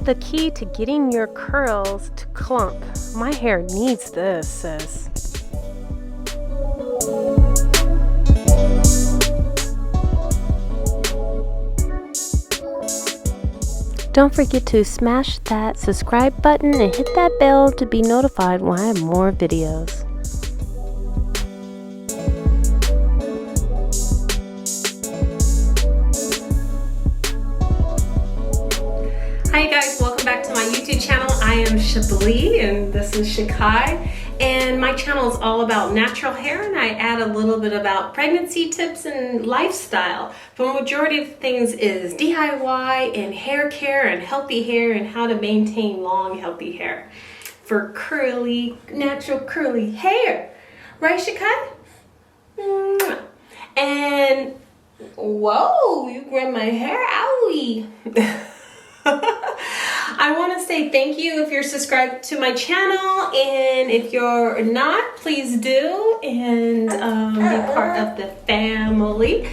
the key to getting your curls to clump. My hair needs this, sis. Don't forget to smash that subscribe button and hit that bell to be notified when I have more videos. Hi guys, welcome back to my YouTube channel. I am Chablee and this is Shea, and my channel is all about natural hair, and I add a little bit about pregnancy tips and lifestyle. But the majority of things is DIY and hair care and healthy hair and how to maintain long healthy hair for curly, natural curly hair. Right, Shea? And whoa, you grabbed my hair, owie. I want to say thank you if you're subscribed to my channel, and if you're not, please do, and be part of the family.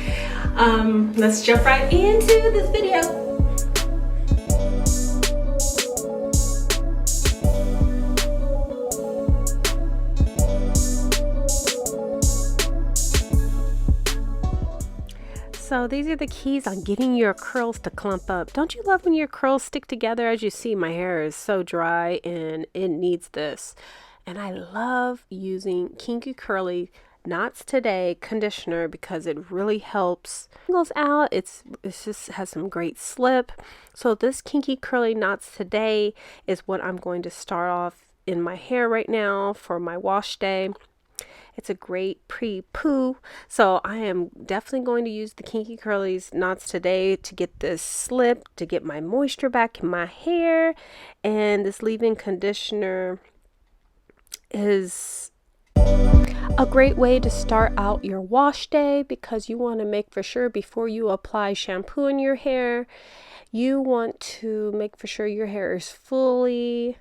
Let's jump right into this video. So these are the keys on getting your curls to clump up. Don't you love when your curls stick together? As you see, my hair is so dry and it needs this. And I love using Kinky Curly Knots Today conditioner because it really helps. It goes out. It just has some great slip. So this Kinky Curly Knots Today is what I'm going to start off in my hair right now for my wash day. It's a great pre-poo, so I am definitely going to use the Kinky Curly's Knots Today to get this slip, to get my moisture back in my hair. And this leave-in conditioner is a great way to start out your wash day, because you want to make for sure before you apply shampoo in your hair, you want to make for sure your hair is fully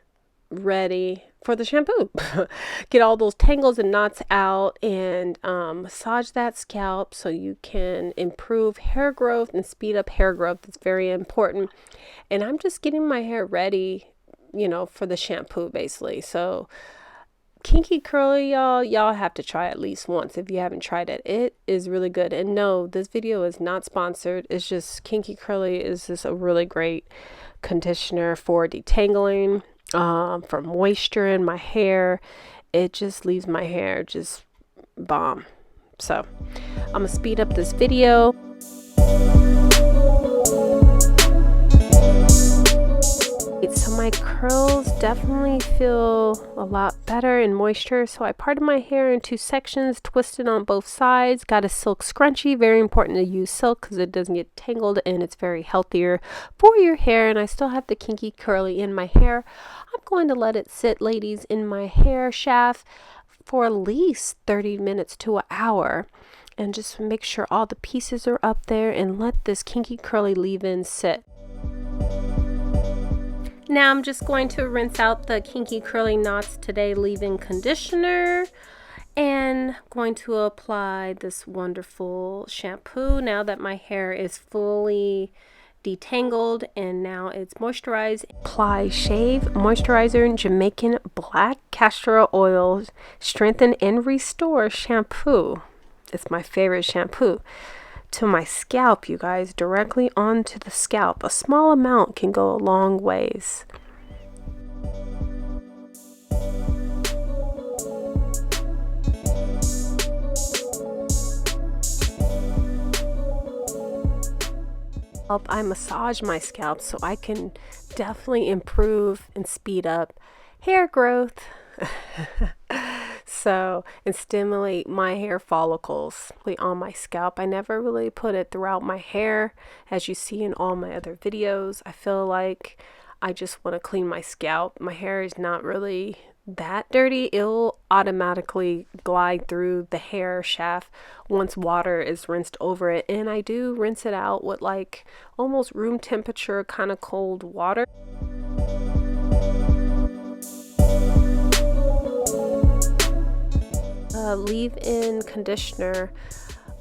ready for the shampoo. Get all those tangles and knots out, and massage that scalp so you can improve hair growth and speed up hair growth. It's very important. And I'm just getting my hair ready, you know, for the shampoo basically. So Kinky Curly, y'all have to try at least once if you haven't tried it. It is really good. And no, this video is not sponsored. It's just Kinky Curly is just a really great conditioner for detangling, for moisture in my hair. It just leaves my hair just bomb. So I'm gonna speed up this video. So my curls definitely feel a lot better in moisture. So I parted my hair in 2 sections, twisted on both sides, got a silk scrunchie. Very important to use silk because it doesn't get tangled and it's very healthier for your hair. And I still have the Kinky Curly in my hair. I'm going to let it sit, ladies, in my hair shaft for at least 30 minutes to an hour. And just make sure all the pieces are up there and let this Kinky Curly leave-in sit. Now I'm just going to rinse out the Kinky Curly Knots Today leave-in conditioner and going to apply this wonderful shampoo now that my hair is fully detangled and now it's moisturized. Apply Shave Moisturizer and Jamaican Black Castor Oil Strengthen and Restore Shampoo. It's my favorite shampoo. To my scalp, you guys, directly onto the scalp. A small amount can go a long ways. I massage my scalp so I can definitely improve and speed up hair growth. So, and stimulate my hair follicles on my scalp. I never really put it throughout my hair, as you see in all my other videos. I feel like I just want to clean my scalp. My hair is not really that dirty. It'll automatically glide through the hair shaft once water is rinsed over it, and I do rinse it out with like almost room temperature kind of cold water. Leave-in conditioner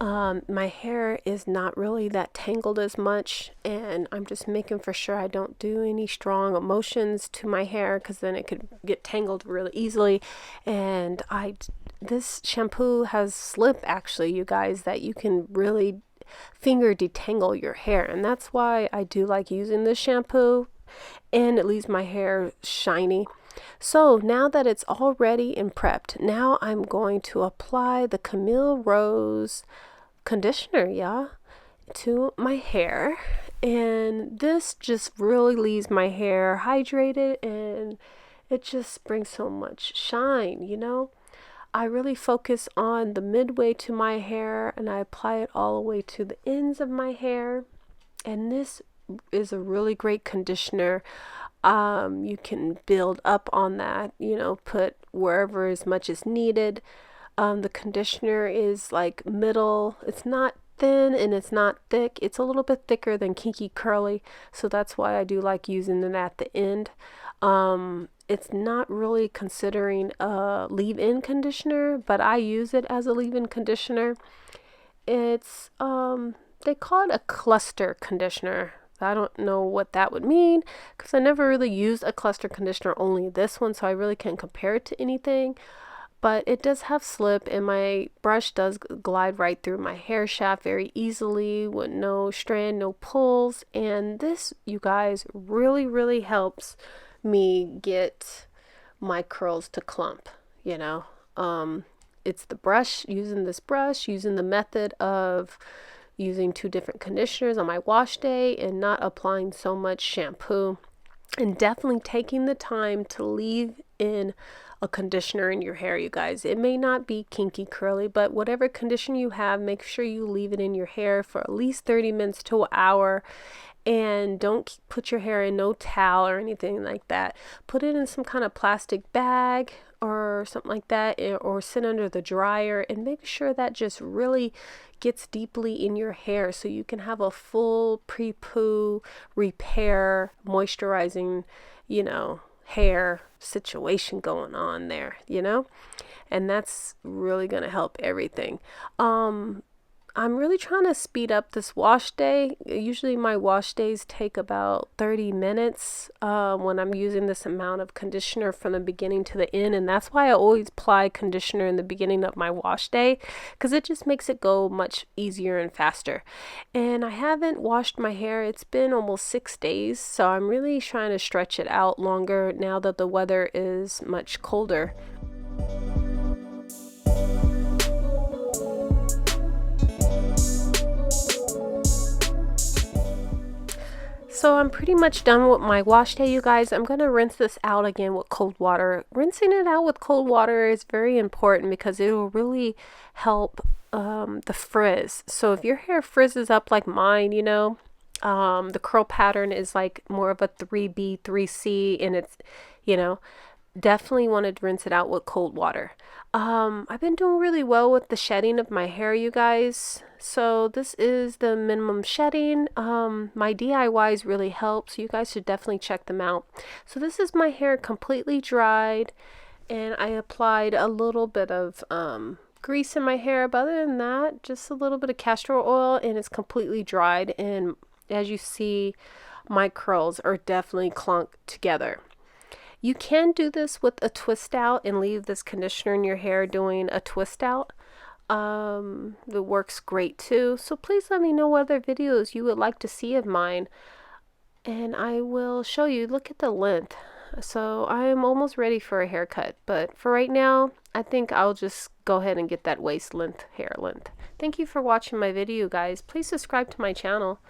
My hair is not really that tangled as much, and I'm just making for sure I don't do any strong emotions to my hair, because then it could get tangled really easily. And this shampoo has slip, actually, you guys, that you can really finger detangle your hair, and that's why I do like using this shampoo, and it leaves my hair shiny. So now that it's all ready and prepped, now I'm going to apply the Camille Rose conditioner, yeah, to my hair. And this just really leaves my hair hydrated, and it just brings so much shine, you know. I really focus on the midway to my hair, and I apply it all the way to the ends of my hair. And this is a really great conditioner. You can build up on that, you know, put wherever as much as needed. The conditioner is like middle. It's not thin and it's not thick. It's a little bit thicker than Kinky Curly, so that's why I do like using it at the end. It's not really considering a leave-in conditioner, but I use it as a leave-in conditioner. It's they call it a cluster conditioner. I don't know what that would mean, because I never really used a cluster conditioner, only this one, so I really can't compare it to anything. But it does have slip, and my brush does glide right through my hair shaft very easily with no strand, no pulls. And this, you guys, really helps me get my curls to clump, you know. It's the brush, using this brush, using the method of using 2 different conditioners on my wash day and not applying so much shampoo, and definitely taking the time to leave in a conditioner in your hair, you guys. It may not be Kinky Curly, but whatever conditioner you have, make sure you leave it in your hair for at least 30 minutes to an hour. And don't put your hair in no towel or anything like that. Put it in some kind of plastic bag or something like that, or sit under the dryer, and make sure that just really gets deeply in your hair, so you can have a full pre-poo repair, moisturizing, you know, hair situation going on there, you know. And that's really gonna help everything. I'm really trying to speed up this wash day. Usually my wash days take about 30 minutes when I'm using this amount of conditioner from the beginning to the end. And that's why I always apply conditioner in the beginning of my wash day, because it just makes it go much easier and faster. And I haven't washed my hair. It's been almost 6 days. So I'm really trying to stretch it out longer now that the weather is much colder. So I'm pretty much done with my wash day, you guys. I'm going to rinse this out again with cold water. Rinsing it out with cold water is very important, because it will really help the frizz. So if your hair frizzes up like mine, you know, the curl pattern is like more of a 3B, 3C, and it's, you know, definitely wanted to rinse it out with cold water. I've been doing really well with the shedding of my hair, you guys. So this is the minimum shedding. My DIYs really help, so you guys should definitely check them out. So this is my hair completely dried, and I applied a little bit of grease in my hair, but other than that, just a little bit of castor oil, and it's completely dried. And as you see, my curls are definitely clunked together. You can do this with a twist out and leave this conditioner in your hair doing a twist out. It works great too. So please let me know what other videos you would like to see of mine, and I will show you. Look at the length. So I am almost ready for a haircut, but for right now, I think I'll just go ahead and get that waist length, hair length. Thank you for watching my video, guys. Please subscribe to my channel.